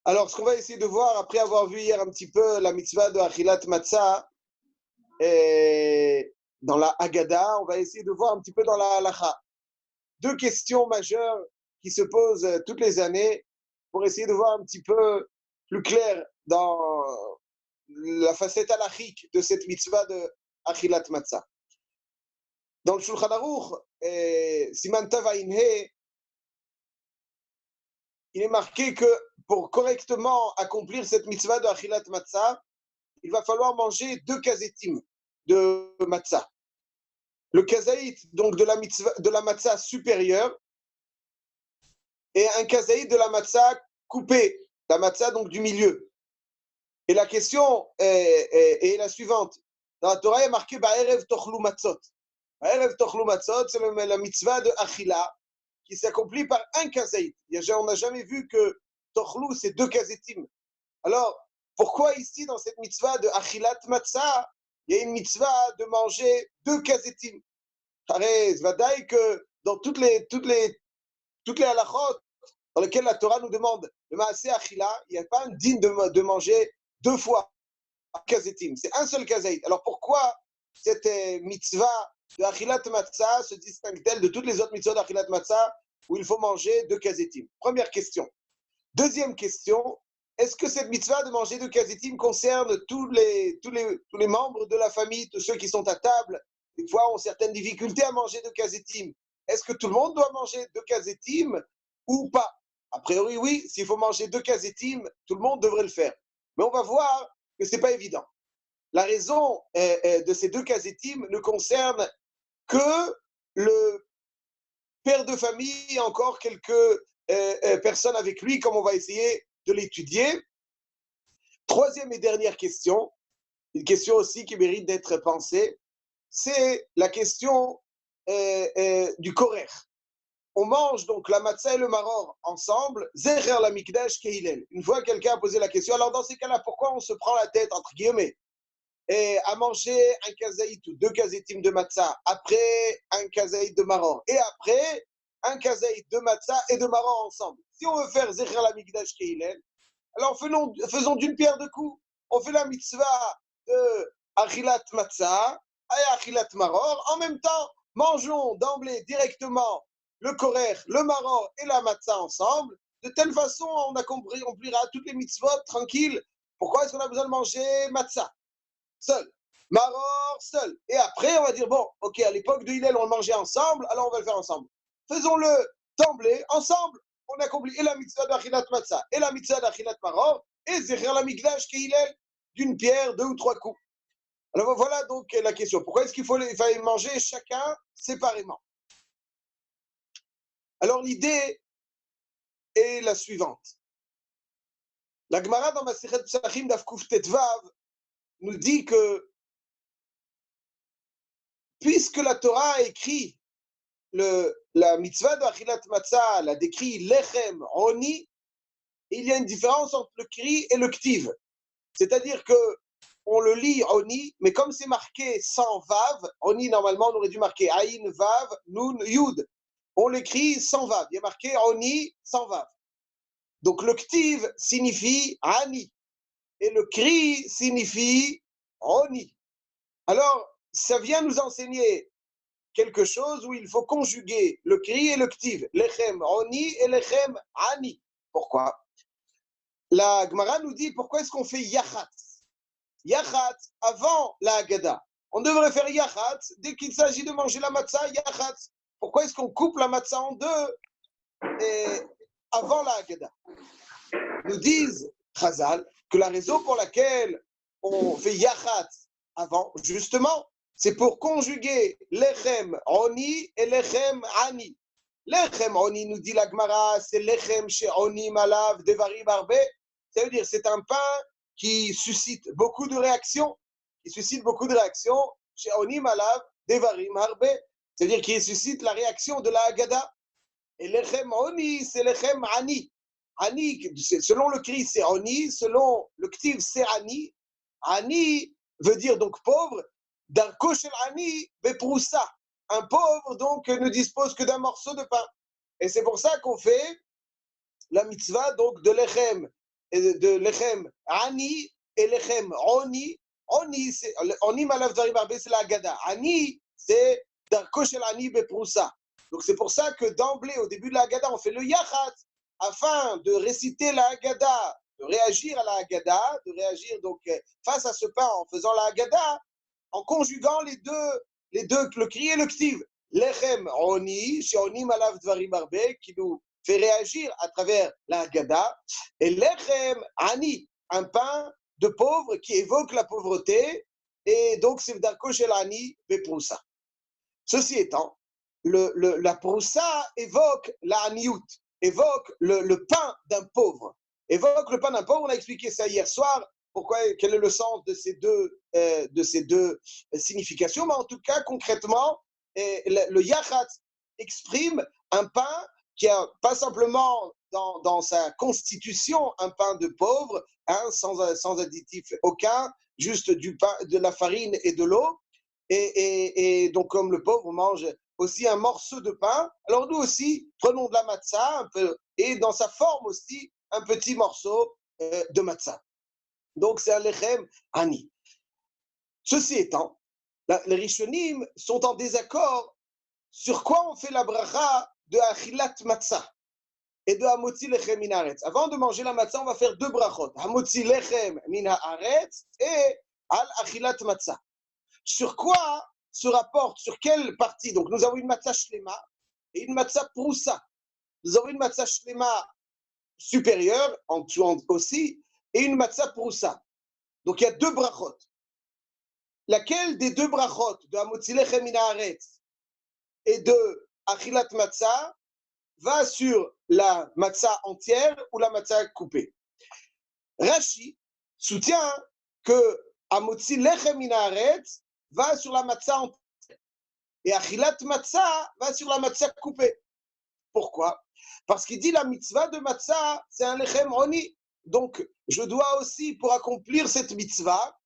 Alors, ce qu'on va essayer de voir, après avoir vu hier un petit peu la mitzvah de Achilat Matzah, et dans la Haggadah, on va essayer de voir un petit peu dans la Halacha. Deux questions majeures qui se posent toutes les années pour essayer de voir un petit peu plus clair dans la facette halachique de cette mitzvah de Achilat Matzah. Dans le Shulchan Aruch, Siman Tav Ayin He, il est marqué que pour correctement accomplir cette mitzvah de Achilat Matzah, il va falloir manger 2 kazetim de matzah. Le kazaït, donc de la mitzvah, de la matzah supérieure, et un kazaït de la matzah coupée, la matzah donc du milieu. Et la question est la suivante. Dans la Torah, il est marqué Ba'erev tochlu matzot. Ba'erev tochlu matzot, c'est la mitzvah de Achila, qui s'accomplit par un kazaït. On n'a jamais vu que tochlu, c'est 2 kazetim. Alors, pourquoi ici, dans cette mitzvah de Achilat Matzah, il y a une mitzvah de manger 2 kazetim? Arrête, vadaï que dans toutes les halachot dans lesquelles la Torah nous demande de maaseh Achila, il n'y a pas un digne de manger 2 fois un kazetim. C'est un seul kazaït. Alors pourquoi cette mitzvah de Achilat Matzah se distingue-t-elle de toutes les autres mitzvahs d'Achilat Matzah où il faut manger 2 kazetim? Première question. Deuxième question, est-ce que cette mitzvah de manger 2 kazetim concerne tous les membres de la famille, tous ceux qui sont à table, des fois ont certaines difficultés à manger 2 kazetim? Est-ce que tout le monde doit manger 2 kazetim ou pas? A priori, oui, s'il faut manger 2 kazetim, tout le monde devrait le faire. Mais on va voir que ce n'est pas évident. La raison de ces 2 kazetim ne concerne que le père de famille et encore quelques personnes avec lui, comme on va essayer de l'étudier. Troisième et dernière question, une question aussi qui mérite d'être pensée, c'est la question du korer. On mange donc la matzah et le maror ensemble, zecher la mikdash keilel. Une fois quelqu'un a posé la question, alors dans ces cas-là, pourquoi on se prend la tête, entre guillemets, et à manger un kazaït ou 2 kazetim de matzah, après un kazaït de maror, et après un kazaït de matzah et de maror ensemble? Si on veut faire zecher la mikdash keilel, alors faisons d'une pierre deux coups. On fait la mitzvah de Achilat Matzah et Achilat Maror. En même temps, mangeons d'emblée directement le korer, le maror et la matzah ensemble. De telle façon, on accomplira toutes les mitzvot tranquilles. Pourquoi est-ce qu'on a besoin de manger matzah seul, maror seul? Et après, on va dire, bon, ok, à l'époque de Hillel, on le mangeait ensemble, alors on va le faire ensemble. Faisons-le d'emblée, ensemble. On accomplit et la mitzvah d'Achilat Matzah, et la mitzvah d'Achilat Maror, et Zecher la Mikdash Keilel, d'une pierre, 2 ou 3 coups. Alors voilà donc la question. Pourquoi est-ce qu'il fallait manger chacun séparément? Alors l'idée est la suivante. La Gemara dans Masechet Psachim Daf Kuf Tetvav nous dit que puisque la Torah a écrit la mitzvah de Achilat Matzah, la décrit Lechem, Roni, il y a une différence entre le Kri et le Ktiv. C'est-à-dire que on le lit Oni, mais comme c'est marqué sans Vav, Oni normalement on aurait dû marquer Aïn, Vav, Nun, Yud. On l'écrit sans Vav. Il y a marqué Oni sans Vav. Donc le Ktiv signifie Ani et le Kri signifie Oni. Alors ça vient nous enseigner quelque chose où il faut conjuguer le Kri et le Ktiv. Lechem Oni et Lechem Ani. Pourquoi? La Gemara nous dit pourquoi est-ce qu'on fait Yachat? Yachat avant la Haggadah. On devrait faire Yachat dès qu'il s'agit de manger la matzah, Yachat. Pourquoi est-ce qu'on coupe la matzah en deux avant la Haggadah? Nous disent Chazal que la raison pour laquelle on fait Yachat avant, justement, c'est pour conjuguer Lechem Oni et Lechem Ani. Lechem Oni, nous dit la Gemara, c'est Lechem chez Oni Malav Devarim Arbe. Ça veut dire c'est un pain qui suscite beaucoup de réactions, chez Oni Malav Devarim Harbe, c'est-à-dire qui suscite la réaction de la Haggadah. Et Lechem Oni, c'est Lechem Ani. Ani, selon le Kri, c'est Oni, selon le Ktiv, c'est Ani. Ani veut dire donc pauvre. Darko shel Ani beproussa. Un pauvre donc ne dispose que d'un morceau de pain. Et c'est pour ça qu'on fait la mitzvah donc de Lechem de lechem ani et lechem oni. Oni, c'est oni malav dvarim arbe, c'est la Haggadah. Ani, c'est darko shel ani beproussa. Donc c'est pour ça que d'emblée, au début de la Haggadah, on fait le yachat afin de réciter la Haggadah, de réagir à la Haggadah, de réagir donc face à ce pain en faisant la Haggadah, en conjuguant les deux, le cri et le ktiv. Lechem oni, sheoni malav dvarim arbe, qui nous fait réagir à travers la Haggadah, et lechem ani, un pain de pauvre qui évoque la pauvreté, et donc c'est darko shel ani beproussa. Ceci étant, la proussa évoque la haniout, évoque le pain d'un pauvre, évoque le pain d'un pauvre. On a expliqué ça hier soir. Pourquoi, quel est le sens de ces deux significations? Mais en tout cas, concrètement, le yachat exprime un pain qui a pas simplement dans sa constitution un pain de pauvre, hein, sans additif aucun, juste du pain, de la farine et de l'eau. Et donc, comme le pauvre mange aussi un morceau de pain, alors nous aussi, prenons de la matzah un peu, et dans sa forme aussi, un petit morceau de matzah. Donc, c'est un lechem ani. Ceci étant, les Rishonim sont en désaccord sur quoi on fait la bracha de achilat matzah et de hamotzi lechem min haaretz. Avant de manger la matzah, on va faire deux brachot, hamotzi lechem min haaretz et al achilat matzah. Sur quoi se rapporte, sur quelle partie? Donc, nous avons une matzah shlema et une matzah proussa. Nous avons une matzah shlema supérieure, en tuant aussi, et une matzah proussa. Donc, il y a deux brachot. Laquelle des deux brachot, de hamotzi lechem min haaretz et de achilat matzah, va sur la matzah entière ou la matzah coupée? Rashi soutient que hamotzi lechem min haaretz va sur la matzah entière et achilat matzah va sur la matzah coupée. Pourquoi? Parce qu'il dit la mitzvah de matzah, c'est un lechem oni. Donc, je dois aussi, pour accomplir cette mitzvah,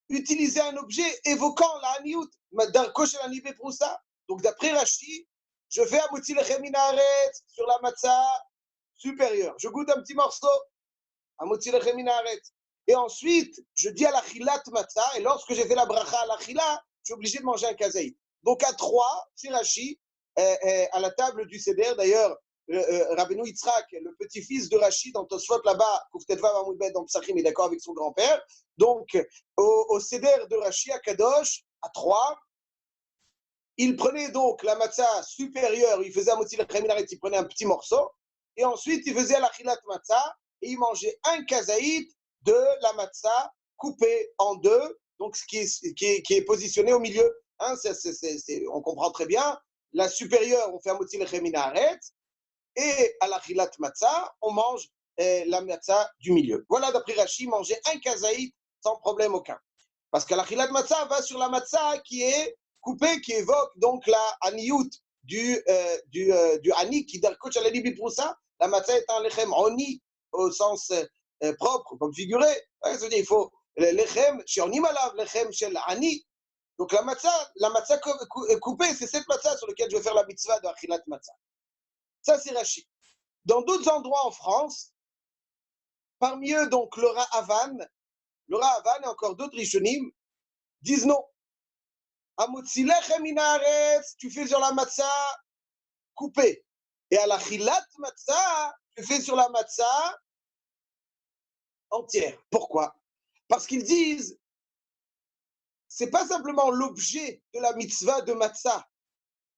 utiliser un objet évoquant la haniout, darko shel ani beproussa. Donc, d'après Rashi, je fais hamotzi lechem min haaretz sur la matzah supérieure. Je goûte un petit morceau, hamotzi lechem min haaretz. Et ensuite, je dis à l'achilat matzah, et lorsque j'ai fait la bracha à l'achila, je suis obligé de manger un kazaït. Donc à trois, chez Rashi, à la table du Seder, d'ailleurs, Rabbeinu Yitzhak, le petit-fils de Rashi, dans Tosfot là-bas, Kouftetva Mamoudbet, dans Psachim, est d'accord avec son grand-père. Donc, au Seder de Rashi, à Kadosh, à trois, il prenait donc la matzah supérieure, il faisait hamotzi lechem min haaretz, il prenait un petit morceau, et ensuite il faisait l'achilat matzah, et il mangeait un kazaït de la matzah coupée en deux, donc qui est positionné au milieu. Hein, on comprend très bien. La supérieure, on fait hamotzi lechem min haaretz, et à l'achilat matzah, on mange la matzah du milieu. Voilà, d'après Rashi, manger un kazaït sans problème aucun. Parce que l'achilat matzah va sur la matzah qui est coupée, qui évoque donc la haniout du hani, qui darko shel ani beproussa. La matzah est un lechem oni au sens propre, comme figuré. Ouais, ça veut dire il faut lechem sheoni malav, lechem shel ani. Donc la matzah coupée, c'est cette matzah sur laquelle je vais faire la mitzvah de achilat matzah. Ça, c'est Rashi. Dans d'autres endroits en France, parmi eux, donc, le Ra'avan et encore d'autres Rishonim disent non. Hamotzi lechem min haaretz, tu fais sur la matzah coupée. Et à l'achilat matzah, tu fais sur la matzah entière. Pourquoi? Parce qu'ils disent, c'est pas simplement l'objet de la mitzvah de matzah,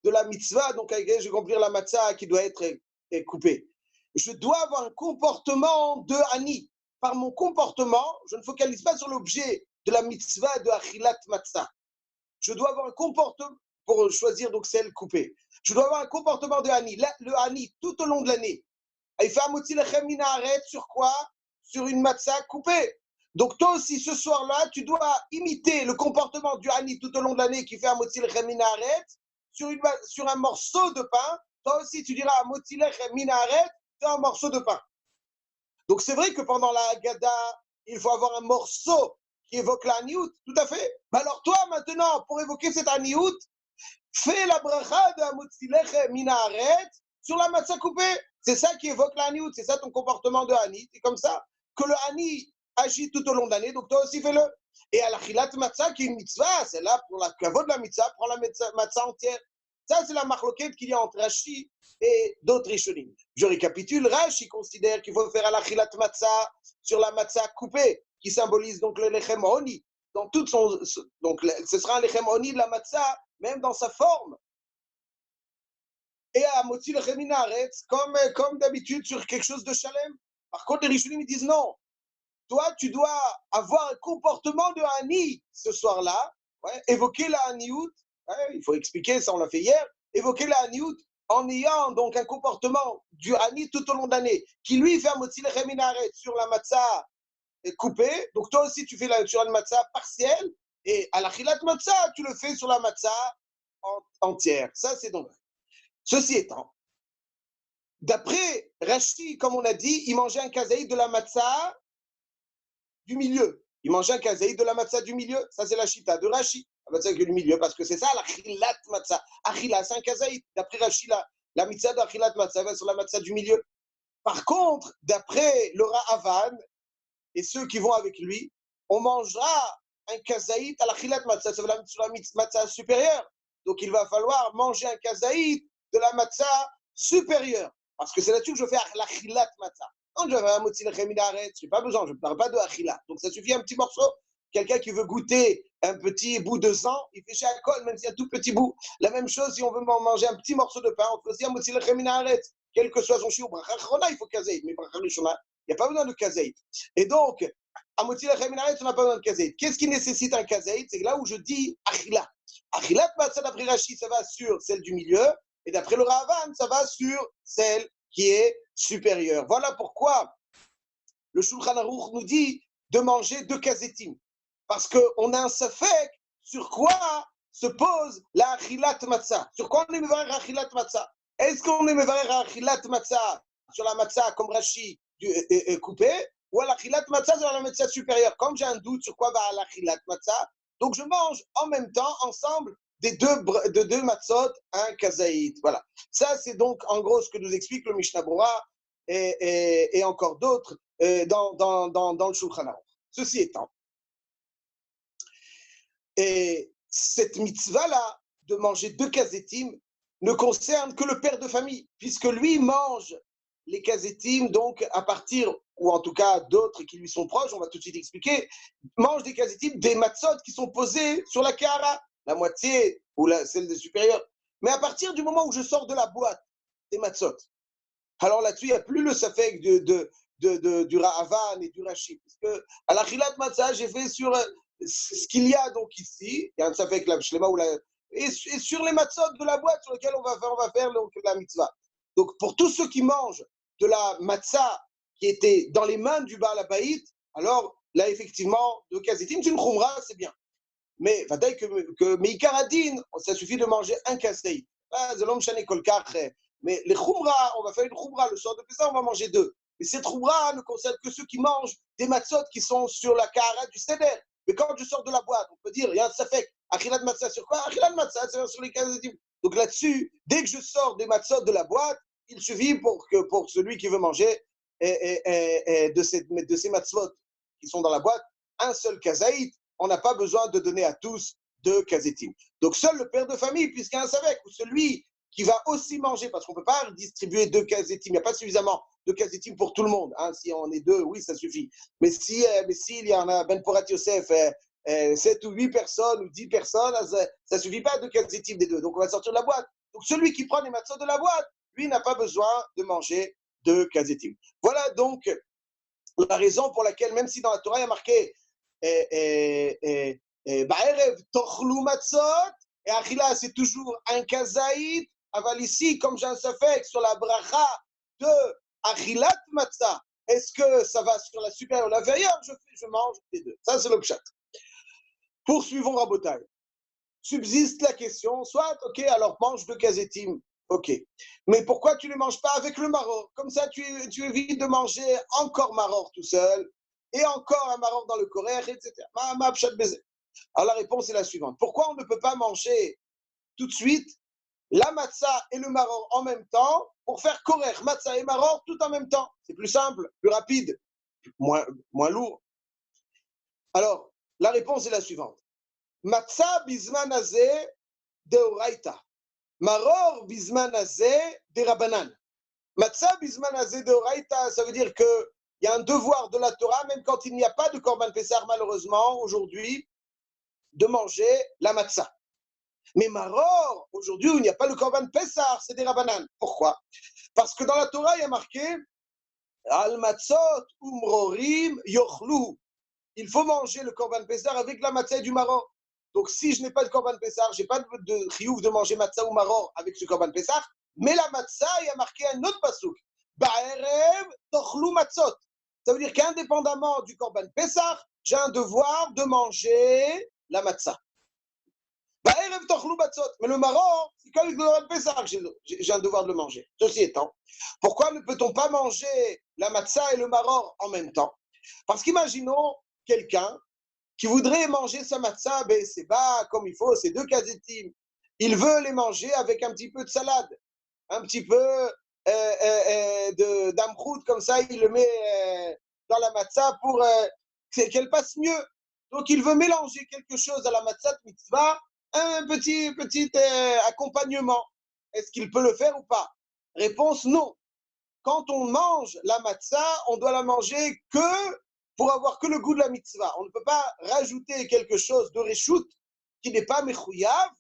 de la mitzvah, donc je vais accomplir la matzah qui doit être coupée. Je dois avoir un comportement de hani. Par mon comportement, je ne focalise pas sur l'objet de la mitzvah de achilat matzah. Je dois avoir un comportement, pour choisir donc celle coupée, je dois avoir un comportement de hani. Le hani, tout au long de l'année. Il fait hamotzi lechem min haaretz sur quoi? Sur une matzah coupée. Donc toi aussi, ce soir-là, tu dois imiter le comportement du hani tout au long de l'année qui fait hamotzi lechem min haaretz sur un morceau de pain. Toi aussi, tu diras hamotzi lechem min haaretz sur un morceau de pain. Donc c'est vrai que pendant la Haggadah, il faut avoir un morceau qui évoque la haniout, tout à fait. Mais alors toi, maintenant, pour évoquer cette haniout, fais la bracha de hamotzi lechem min haaretz sur la matzah coupée. C'est ça qui évoque la haniout, c'est ça ton comportement de hani. C'est comme ça que le hani agit tout au long de l'année, donc toi aussi fais-le. Et à la chilat matzah, qui est une mitzvah, c'est là pour la kavod de la mitzvah, prends la matzah entière. Ça, c'est la marloquette qu'il y a entre Rashi et d'autres Rishonim. Je récapitule, Rashi considère qu'il faut faire à la chilat matzah sur la matzah coupée, qui symbolise donc le lechem oni. Dans toute son, donc ce sera un lechem oni de la matzah, même dans sa forme. Et à Motzi lechem minaretz, comme d'habitude sur quelque chose de chalem. Par contre, les Rishonim ils disent non. Toi, tu dois avoir un comportement de hani ce soir-là, ouais, évoquer la haniout, ouais, il faut expliquer, ça on l'a fait hier, évoquer la haniout en ayant donc un comportement du hani tout au long de l'année, qui lui fait un motzi lechem minaret sur la matzah coupée, donc toi aussi tu fais sur la matzah partielle, et à la chilat matzah, tu le fais sur la matzah entière. Ça c'est donc. Ceci étant, d'après Rashi, comme on a dit, il mangeait un kazaïd de la matzah du milieu. Il mangeait un kazaïd de la matzah du milieu. Ça, c'est la chita de Rashi. La matzah du milieu, parce que c'est ça, la chilat matzah. Achila, c'est un kazaïd. D'après Rashi, la mitzvah de achilat matzah va sur la matzah du milieu. Par contre, d'après le Ra'avan et ceux qui vont avec lui, on mangera un kazaïd à la chilat matzah. Ça va sur la matzah supérieure. Donc, il va falloir manger un kazaïd de la matzah supérieure. Parce que c'est là-dessus que je fais la chilat matzah. Quand je fais un motzi lechem minaret, je n'ai pas besoin, je ne parle pas de achila. Donc ça suffit un petit morceau. Quelqu'un qui veut goûter un petit bout de sang, il fait chez Akol, même s'il y a un tout petit bout. La même chose, si on veut manger un petit morceau de pain, on fait aussi un motzi lechem minaret. Quel que soit son chiot, bracha achrona, il faut kazeït. Mais bracha rishona, il n'y a pas besoin de kazeït. Et donc, à motzi lechem minaret, on n'a pas besoin de kazeït. Qu'est-ce qui nécessite un kazeït? C'est là où je dis achila. Achilat matzah d'après Rashi, ça va sur celle du milieu. Et d'après le Ravan, ça va sur celle qui est supérieure. Voilà pourquoi le Shulchan Aruch nous dit de manger 2 kazetim. Parce qu'on a un safek sur quoi se pose la achilat matzah. Sur quoi on est mevarer achilat matzah? Est-ce qu'on est mevarer achilat matzah sur la matzah comme Rashi coupé, ou à l'achilat matzah sur la matzah supérieure? Comme j'ai un doute sur quoi va à l'achilat matzah, donc je mange en même temps, ensemble, de deux matzot, un kazaït. Voilà. Ça, c'est donc en gros ce que nous explique le Mishnah Berurah et encore d'autres dans le Shulchan Aruch. Ceci étant, et cette mitzvah-là, de manger 2 kazetim, ne concerne que le père de famille, puisque lui mange les kazetim, donc à partir, ou en tout cas d'autres qui lui sont proches, on va tout de suite expliquer, mange des kazetim, des matzot qui sont posés sur la kahara, la moitié ou celle des supérieurs. Mais à partir du moment où je sors de la boîte des matzot, alors là-dessus, il n'y a plus le safek du Ra'avan et du Rashi. Parce que à la Chilat Matzah, j'ai fait sur ce qu'il y a donc ici, il y a un safek la Shlema ou et sur les matzot de la boîte sur lesquelles on va faire donc, la mitzvah. Donc pour tous ceux qui mangent de la matzah qui était dans les mains du Baal HaBayit, alors là effectivement, de kazetim, c'est une khumra, c'est bien. Mais Meikar Adin, ça suffit de manger un kazeït. Zalom Shane Kolkach. Mais les khumra, on va faire une khumra le soir de Pessah, on va manger 2. Et cette khumra ne concerne que ceux qui mangent des matzot qui sont sur la kahara du seder. Mais quand je sors de la boîte, on peut dire, il y a un safek, achilat matzah sur quoi? Achilat matzah, c'est sur les kazetim. Donc là-dessus, dès que je sors des matzot de la boîte, il suffit pour celui qui veut manger de ces matzot qui sont dans la boîte, un seul kazaït. On n'a pas besoin de donner à tous 2 kazetim. Donc seul le père de famille, puisqu'il y a un savek, ou celui qui va aussi manger, parce qu'on ne peut pas distribuer 2 kazetim, il n'y a pas suffisamment de kazetim pour tout le monde. Hein. Si on est 2, oui, ça suffit. Mais s'il y en a Ben Porat Yosef, 7 ou 8 personnes ou 10 personnes, ça ne suffit pas de kazetim des 2. Donc on va sortir de la boîte. Donc celui qui prend les matzot de la boîte, lui n'a pas besoin de manger 2 kazetim. Voilà donc la raison pour laquelle, même si dans la Torah il y a marqué Ba'erev tochlu matzot, et Achila c'est toujours un kazaït, aval ici, comme j'ai un safek sur la bracha de Achilat matzah, est-ce que ça va sur la supérieure ou l'inférieure? Je mange les 2. Ça c'est le pshat. Poursuivons Rabotai. Subsiste la question, soit, ok, alors mange 2 kazetim, ok. Mais pourquoi tu ne les manges pas avec le maror? Comme ça, tu évites de manger encore maror tout seul, et encore un maror dans le korer, etc. Alors la réponse est la suivante. Pourquoi on ne peut pas manger tout de suite la matzah et le maror en même temps pour faire korer matzah et maror tout en même temps. C'est plus simple, plus rapide, moins lourd. Alors, la réponse est la suivante. Matzah bizman hazeh deoraita. Maror bizman hazeh de Rabbanan. Matzah bizman hazeh deoraita, ça veut dire qu'il y a un devoir de la Torah, même quand il n'y a pas de Korban Pessah, malheureusement, aujourd'hui, de manger la matzah. Mais maror, aujourd'hui, où il n'y a pas le Korban Pessah, c'est des Rabbanan. Pourquoi? Parce que dans la Torah, il y a marqué Al matzot umrorim yochlu. Il faut manger le Korban Pessah avec la matzah du maror. Donc, si je n'ai pas de Korban Pessah, je n'ai pas de chiyuv de manger matzah ou maror avec ce Korban Pessah, mais la matzah, il y a marqué un autre pasuk. Ba'erev tochlu matzot. Ça veut dire qu'indépendamment du Korban Pessah, j'ai un devoir de manger la matzah. Ba'erev tochlu matzot. Mais le maror, c'est quand le Korban Pessah, j'ai un devoir de le manger. Ceci étant, pourquoi ne peut-on pas manger la matzah et le maror en même temps? Parce qu'imaginons quelqu'un qui voudrait manger sa matzah, ben c'est pas comme il faut, c'est 2 kazetim. Il veut les manger avec un petit peu de salade, un petit peu d'amchout, comme ça, il le met dans la matzah pour qu'elle passe mieux. Donc il veut mélanger quelque chose à la matzah mitzvah, un petit accompagnement. Est-ce qu'il peut le faire ou pas? Réponse non. Quand on mange la matzah, on doit la manger que pour avoir que le goût de la mitzvah. On ne peut pas rajouter quelque chose de reshout qui n'est pas mechouyav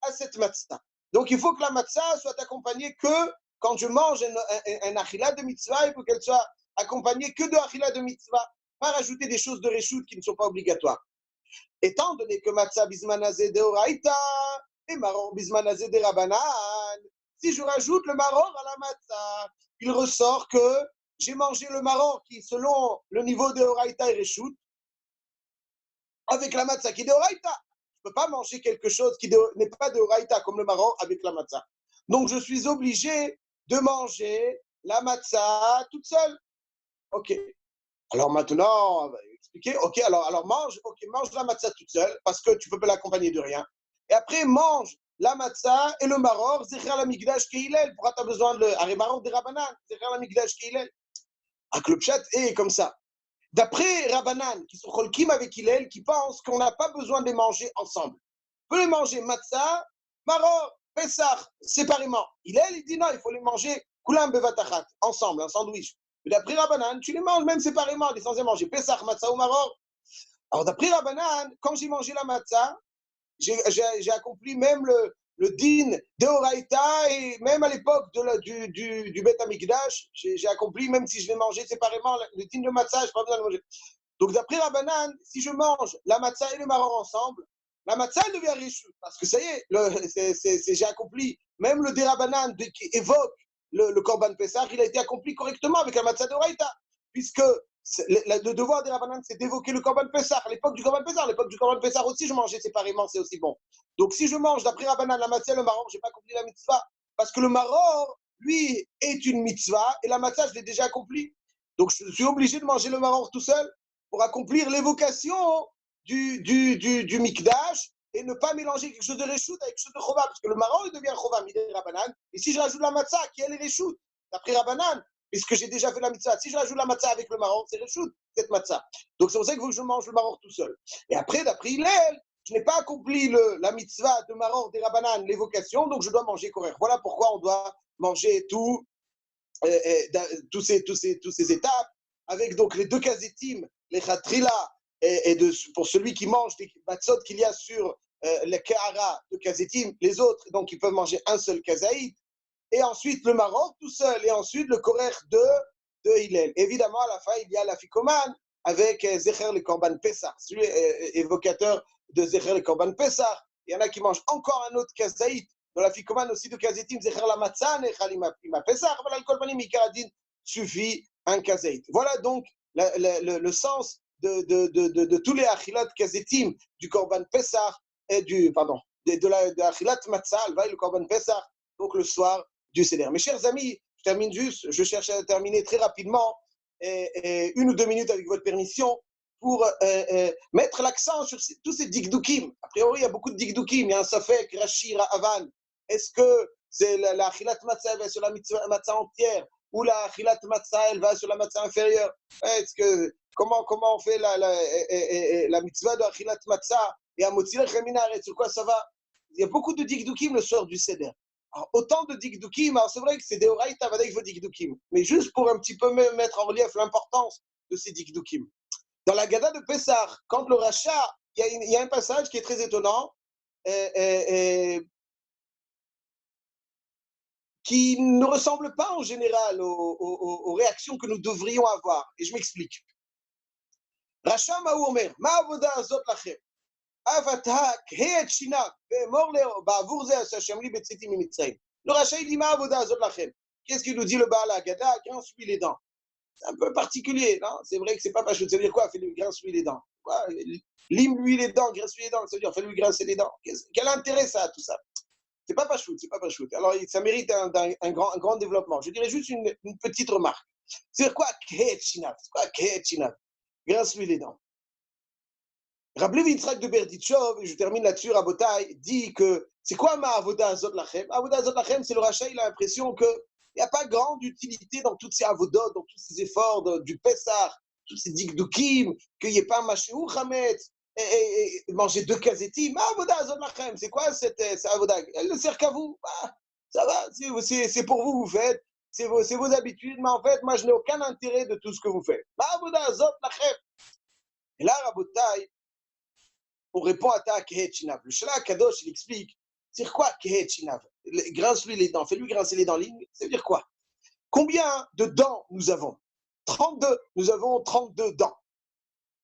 à cette matzah. Donc il faut que la matzah soit accompagnée que quand je mange un achila de mitzvah, il faut qu'elle soit accompagnée que de achila de mitzvah, pas rajouter des choses de reshout qui ne sont pas obligatoires. Étant donné que matzah bismanazé de oraita et maror bismanazé de rabanan, si je rajoute le maror à la matzah, il ressort que j'ai mangé le maror qui, selon le niveau de oraita et reshout, avec la matzah qui est de oraita. Je ne peux pas manger quelque chose qui n'est pas de oraita comme le maror avec la matzah. Donc je suis obligé de manger la matzah toute seule. Ok. Alors maintenant, on va expliquer. Ok, alors mange la matzah toute seule parce que tu ne peux pas l'accompagner de rien. Et après, mange la matzah et le maror, Zecher la Migdash Keilel. Pourquoi tu as besoin de le. Arrêt maror des Rabbanan, Zecher la Migdash Keilel. Ah, que le pshat est comme ça. D'après Rabbanan, qui sont cholkim avec Hillel, qui pensent qu'on n'a pas besoin de les manger ensemble. On peut les manger matzah, maror, Pessah, séparément. Hillel, il dit non, il faut les manger kulam bevatachat, ensemble, un sandwich. Mais d'après Rabbanan, tu les manges même séparément, on est censé manger Pessah, matzah ou maror. Alors d'après Rabbanan, quand j'ai mangé la matzah, j'ai accompli même le din de Horaïta, et même à l'époque du Beth Amikdash, j'ai accompli, même si je l'ai mangé séparément, le din de matzah, je n'ai pas besoin de manger. Donc d'après Rabbanan, si je mange la matzah et le maror ensemble, la matzah elle devient riche, parce que ça y est, j'ai accompli, même le Derabanan qui évoque le Korban Pessah, il a été accompli correctement avec la matzah de Horaïta, puisque le devoir des Rabbanan, c'est d'évoquer le Korban Pessah. À l'époque du Korban Pessah aussi, je mangeais séparément, c'est aussi bon. Donc si je mange, d'après Rabbanan, la matzah et le maror, je n'ai pas accompli la mitzvah. Parce que le maror, lui, est une mitzvah, et la matzah, je l'ai déjà accompli. Donc je suis obligé de manger le maror tout seul pour accomplir l'évocation du Mikdash et ne pas mélanger quelque chose de reshout avec quelque chose de chova. Parce que le maror, il devient chova, midé Rabbanan. Et si je rajoute la matzah, qui elle est reshout, d'après Rabbanan, puisque j'ai déjà fait la mitzvah. Si je rajoute la matzah avec le maror, c'est reshout, cette matzah. Donc c'est pour ça qu'il faut que je mange le maror tout seul. Et après, d'après Hillel, je n'ai pas accompli la mitzvah de maror des Rabbanan, l'évocation, donc je dois manger correct. Voilà pourquoi on doit manger tous ces étapes, avec donc les 2 kazetim, les chatrila, pour celui qui mange les matzot qu'il y a sur les kahara de kazetim, les autres, donc ils peuvent manger un seul kazaït, et ensuite le maror tout seul, et ensuite le korer de Hillel. Évidemment, à la fin, il y a la fikoman avec Zecher le Korban Pessah, celui évocateur de Zecher le Korban Pessah. Il y en a qui mangent encore un autre kazaït, dans la fikoman aussi de kazetim, Zecher la matzah, Nechal ima Pessah, voilà le Korbanim, Ikaradin, suffit un kazaït. Voilà donc le sens de tous les achilat kazetim du Korban Pessah, et de la achilat matzah, le Korban Pessah, donc le soir du Seder. Mes chers amis, je termine juste, je cherche à terminer très rapidement, 1 ou 2 minutes avec votre permission, pour mettre l'accent sur tous ces dikdoukim. A priori, il y a beaucoup de dikdoukim. Il y a un safek, Rashi, Avan, Est-ce que c'est la achilat matzah, elle va sur la matzah entière, ou la achilat matzah, elle va sur la matzah inférieure? Est-ce que, comment on fait la mitzvah de achilat matzah et à motzir cheminaret, sur quoi ça va? Il y a beaucoup de dikdukim le soir du seder. Alors, autant de dikdukim, alors c'est vrai que c'est des oraïta, il faut dikdukim, mais juste pour un petit peu mettre en relief l'importance de ces dikdukim. Dans la Gada de Pessah, quand le rachat, il y a un passage qui est très étonnant, qui ne ressemble pas en général aux réactions que nous devrions avoir. Et je m'explique. Rachat Maou Omer, Ma avoda azot lachem, avatak heet shinav, ve'emor ba'avur ze Hashem li betziti mimitzrayim. Le rachat, il dit Ma avoda azot lachem. Qu'est-ce qu'il nous dit le Baal Haggadah? Grince-lui les dents. C'est un peu particulier, non? C'est vrai que c'est pas pachut. Ça veut dire quoi? Fais-lui grince-lui les dents. Lime-lui les dents, grince-lui les dents. Ça veut dire fais-lui grincer les dents. Quel intérêt ça, tout ça? C'est pas pachout, c'est pas pachout. Alors, ça mérite un grand développement. Je dirais juste une petite remarque. C'est quoi Kehet Shinav? C'est quoi Kehet Shinav? Grince-lui les dents. Rabbi Yitzhak de Berditchov, et je termine là-dessus, Rabotai, dit que c'est quoi ma avoda azot lachem? Avoda azot lachem, c'est le rachat, il a l'impression qu'il n'y a pas grande utilité dans toutes ces avodot, dans tous ces efforts du Pessah, tous ces dikdukim, qu'il n'y ait pas un machéou chametz, et manger 2 kazetim. Ma avoda azot lachem, c'est quoi cette avoda? Elle ne sert qu'à vous. Ah, ça va, c'est pour vous, vous faites, c'est vos habitudes, mais en fait, moi, je n'ai aucun intérêt de tout ce que vous faites. Ma avoda azot lachem. Et là, Rabotai, on répond à ta Kehet Shinav. Le Shela Kadosh, il explique, c'est quoi Kehet Shinav? Grince-lui les dents, fais-lui grincer les dents. Ça veut dire quoi? Combien de dents nous avons? 32. Nous avons 32 dents.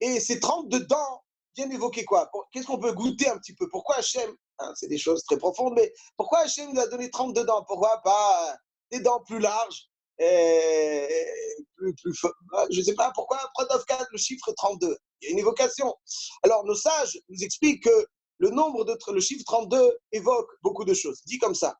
Et ces 32 dents viennent évoquer quoi? Qu'est-ce qu'on peut goûter un petit peu? Pourquoi Hachem, hein, c'est des choses très profondes, mais pourquoi Hachem nous a donné 32 dents? Pourquoi pas des dents plus larges? Je ne sais pas pourquoi Prodovkat, le chiffre 32. Il y a une évocation. Alors, nos sages nous expliquent que le chiffre 32 évoque beaucoup de choses. Dit comme ça.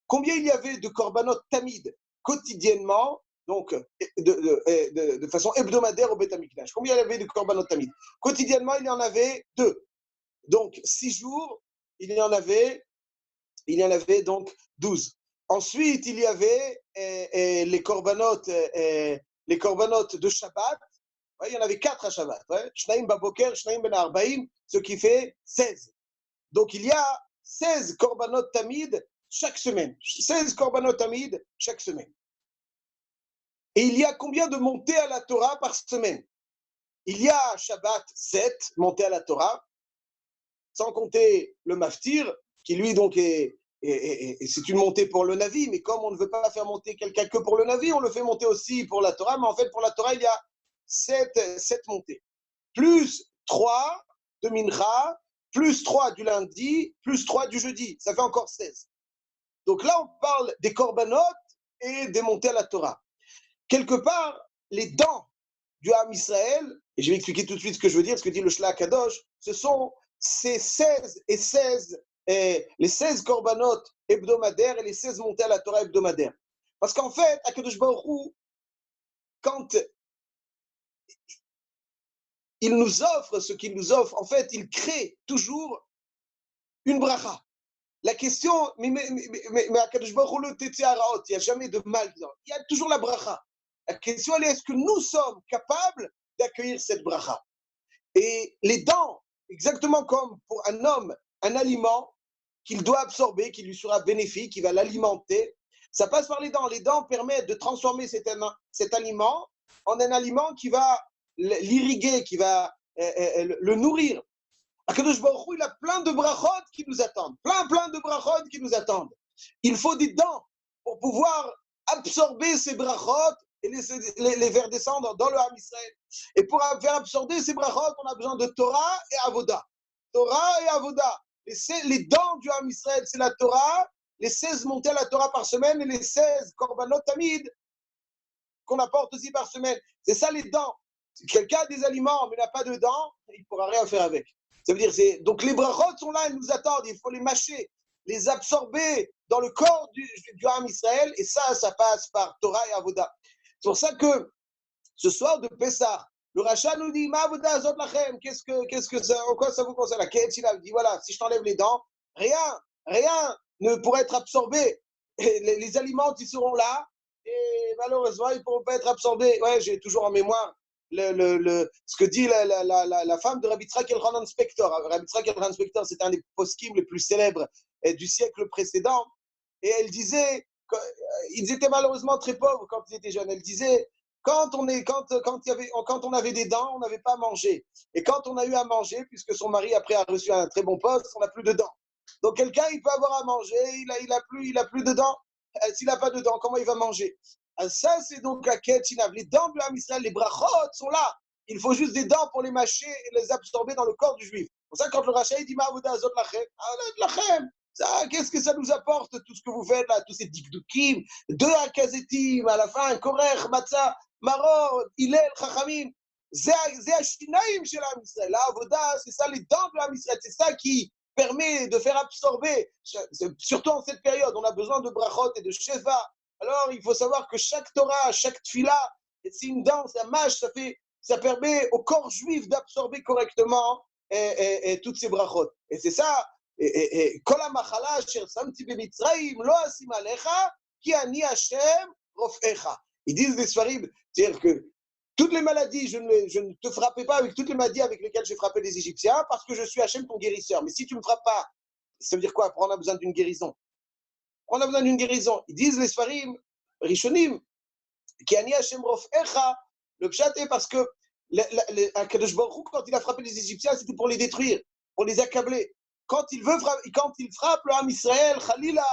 Combien il y avait de korbanot tamid quotidiennement, donc de façon hebdomadaire au Beth Amikdash? Combien il y avait de korbanot tamid? Quotidiennement, il y en avait 2. Donc, 6 jours, il y en avait donc 12. Ensuite, il y avait les korbanot de Shabbat. Ouais, il y en avait 4 à Shabbat. Shnaim Baboker, Shnaim Ben Arbaim, ce qui fait 16. Donc il y a 16 korbanot tamid chaque semaine. 16 korbanot tamid chaque semaine. Et il y a combien de montées à la Torah par semaine? Il y a à Shabbat 7 montées à la Torah, sans compter le maftir, qui lui donc c'est une montée pour le Navi, mais comme on ne veut pas faire monter quelqu'un que pour le Navi, on le fait monter aussi pour la Torah, mais en fait pour la Torah il y a 7 montées, plus 3 de Mincha, plus 3 du lundi, plus 3 du jeudi, ça fait encore 16. Donc là on parle des korbanot et des montées à la Torah. Quelque part, les dents du Ham Israël, et je vais expliquer tout de suite ce que je veux dire, ce que dit le Shla Kadosh, ce sont ces 16 et 16, les 16 korbanot hebdomadaires et les 16 montées à la Torah hebdomadaires. Parce qu'en fait, Akadosh Baruch Hu, quand il nous offre ce qu'il nous offre, en fait, il crée toujours une bracha. La question, mais Akadosh Baruch Hu le Tetze Haraot, il n'y a jamais de mal dedans. Il y a toujours la bracha. La question, elle est, est-ce que nous sommes capables d'accueillir cette bracha? Et les dents, exactement comme pour un homme, un aliment qu'il doit absorber, qui lui sera bénéfique, qui va l'alimenter, ça passe par les dents. Les dents permettent de transformer cet aliment en un aliment qui va l'irriguer, qui va le nourrir. Akadosh Baruch Hu, il a plein de brachot qui nous attendent, plein de brachot qui nous attendent. Il faut des dents pour pouvoir absorber ces brachot et les faire descendre dans le Ham Israël. Et pour faire absorber ces brachot, on a besoin de Torah et Avoda. Torah et Avoda. Les dents du Ham Israël, c'est la Torah, les 16 montées à la Torah par semaine et les 16 korbanot tamid qu'on apporte aussi par semaine. C'est ça les dents. Si quelqu'un a des aliments mais n'a pas de dents, il ne pourra rien faire avec. Ça veut dire, donc les brachot sont là, ils nous attendent, il faut les mâcher, les absorber dans le corps du Ham Israël, et ça passe par Torah et Avoda. C'est pour ça que ce soir de Pessah, le rachat nous dit, Ma avoda azot lachem, en quoi ça vous concerne? La Kehet Shinav dit, voilà, si je t'enlève les dents, rien ne pourra être absorbé. Et les aliments qui seront là, et malheureusement, ils ne pourront pas être absorbés. Ouais, j'ai toujours en mémoire ce que dit la femme de Rabbi Yitzhak Elchanan Spector. Rabbi Yitzhak Elchanan Spector, c'est un des poskim les plus célèbres du siècle précédent. Et elle disait, ils étaient malheureusement très pauvres quand ils étaient jeunes. Elle disait, quand on avait des dents, on n'avait pas à manger. Et quand on a eu à manger, puisque son mari après a reçu un très bon poste, on n'a plus de dents. Donc quelqu'un, il peut avoir à manger, il a plus de dents. S'il n'a pas de dents, comment il va manger? Ça, c'est donc la quête Shinav. Les dents de l'âme Israël, les brachot sont là. Il faut juste des dents pour les mâcher et les absorber dans le corps du juif. Pour ça, quand le rachat il dit Ma'avoda Azot Lachem, ça, qu'est-ce que ça nous apporte, tout ce que vous faites là, tous ces dikdukim, deux akazetim, à la fin, korech, matzah, maror, hillel, chachamim. C'est Ashinaim chez l'âme Israël. La avoda, c'est ça, les dents de l'âme Israël. C'est ça qui permet de faire absorber, surtout en cette période, on a besoin de brachot et de sheva. Alors, il faut savoir que chaque Torah, chaque tfila, c'est une danse, un mâche, ça permet au corps juif d'absorber correctement toutes ces brachot. Et c'est ça, Kol hamachala asher samti b'Mitzrayim lo asim alecha ki ani Hashem rofecha. Ils disent des Sfarim, c'est-à-dire que toutes les maladies, je ne te frappais pas avec toutes les maladies avec lesquelles j'ai frappé les Égyptiens parce que je suis Hachem ton guérisseur. Mais si tu ne me frappes pas, ça veut dire quoi? Après, on a besoin d'une guérison. On a besoin d'une guérison. Ils disent les Sfarim, Rishonim, qui ani Hachem rofecha, le pshat est parce que Kadosh Baruch Hu, quand il a frappé les Égyptiens, c'était pour les détruire, pour les accabler. Quand il frappe le Ham Israël, Khalila,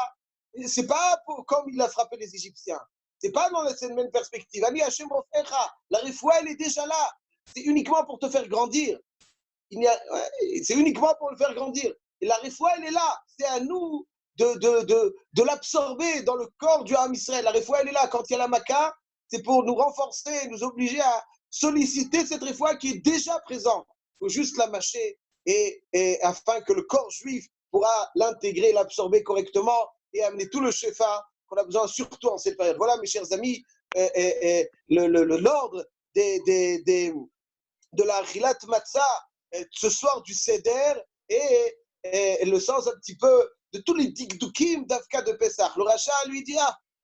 c'est pas comme il a frappé les Égyptiens. C'est pas dans cette même perspective. Ani Hashem Rofecha, la refoua, elle est déjà là. C'est uniquement pour te faire grandir. C'est uniquement pour le faire grandir. Et la refoua, elle est là. C'est à nous de l'absorber dans le corps du Ham Israël. La refoua, elle est là. Quand il y a la Maca, c'est pour nous renforcer, nous obliger à solliciter cette refoua qui est déjà présente. Il faut juste la mâcher. Et afin que le corps juif pourra l'intégrer, l'absorber correctement et amener tout le shefa qu'on a besoin, surtout en cette période. Voilà, mes chers amis, l'ordre de la Achilat Matzah ce soir du Seder et le sens un petit peu de tous les dikdukim d'Avka de Pessah. Le rachat lui dit,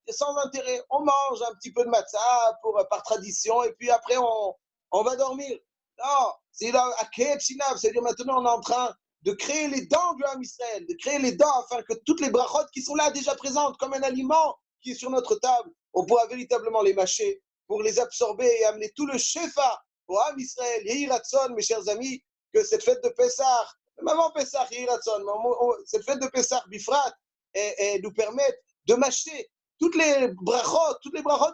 c'est sans intérêt, on mange un petit peu de matzah par tradition et puis après on va dormir. Non, c'est la Aket Shinav, c'est-à-dire maintenant on est en train de créer les dents du Ham Israël, de créer les dents afin que toutes les brachot qui sont là déjà présentes comme un aliment qui est sur notre table, on pourra véritablement les mâcher pour les absorber et amener tout le shefa au Ham Israël. Yehi Ratzon, mes chers amis, que cette fête de Pessah, même avant Pessah, Yehi Ratzon, cette fête de Pessah, Bifrat, nous permette de mâcher toutes les brachot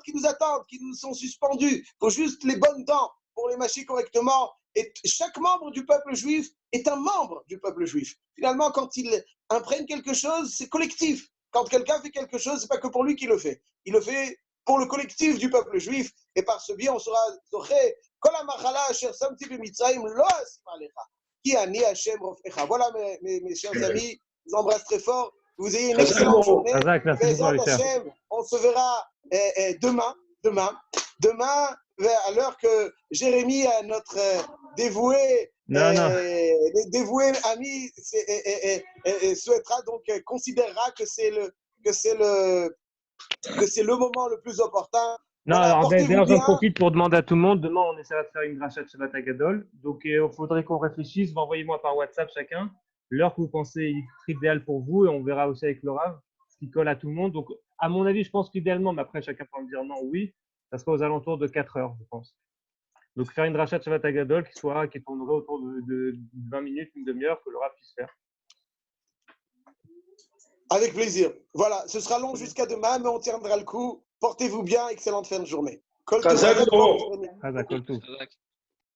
qui nous attendent, qui nous sont suspendues. Il faut juste les bonnes dents pour les mâcher correctement. Et chaque membre du peuple juif est un membre du peuple juif. Finalement, quand il imprègne quelque chose, c'est collectif. Quand quelqu'un fait quelque chose, ce n'est pas que pour lui qu'il le fait. Il le fait pour le collectif du peuple juif. Et par ce biais, on sera zoché. Kol hamachala asher samti b'Mitzrayim lo asim alecha ki ani Hashem rofecha. Voilà, mes chers amis, je vous embrasse très fort. Que vous ayez une excellente journée. Hashem, on se verra demain, à l'heure que Jérémy, notre dévoué ami, souhaitera, donc considérera que c'est le moment le plus opportun. Non, voilà, alors d'ailleurs, j'en profite pour demander à tout le monde. Demain, on essaiera de faire une rachat Shabbat Agadol. Donc, il faudrait qu'on réfléchisse. Envoyez-moi par WhatsApp chacun l'heure que vous pensez être idéale pour vous et on verra aussi avec le Rav ce qui colle à tout le monde. Donc, à mon avis, je pense qu'idéalement, mais après, chacun peut me dire non, oui, ça sera aux alentours de 4 heures, je pense. Donc, faire une rachat Shabbat Agadol qui tournerait autour de 20 minutes, une demi-heure, que le Rav puisse faire. Avec plaisir. Voilà, ce sera long jusqu'à demain, mais on tiendra le coup. Portez-vous bien, excellente fin de journée. Kol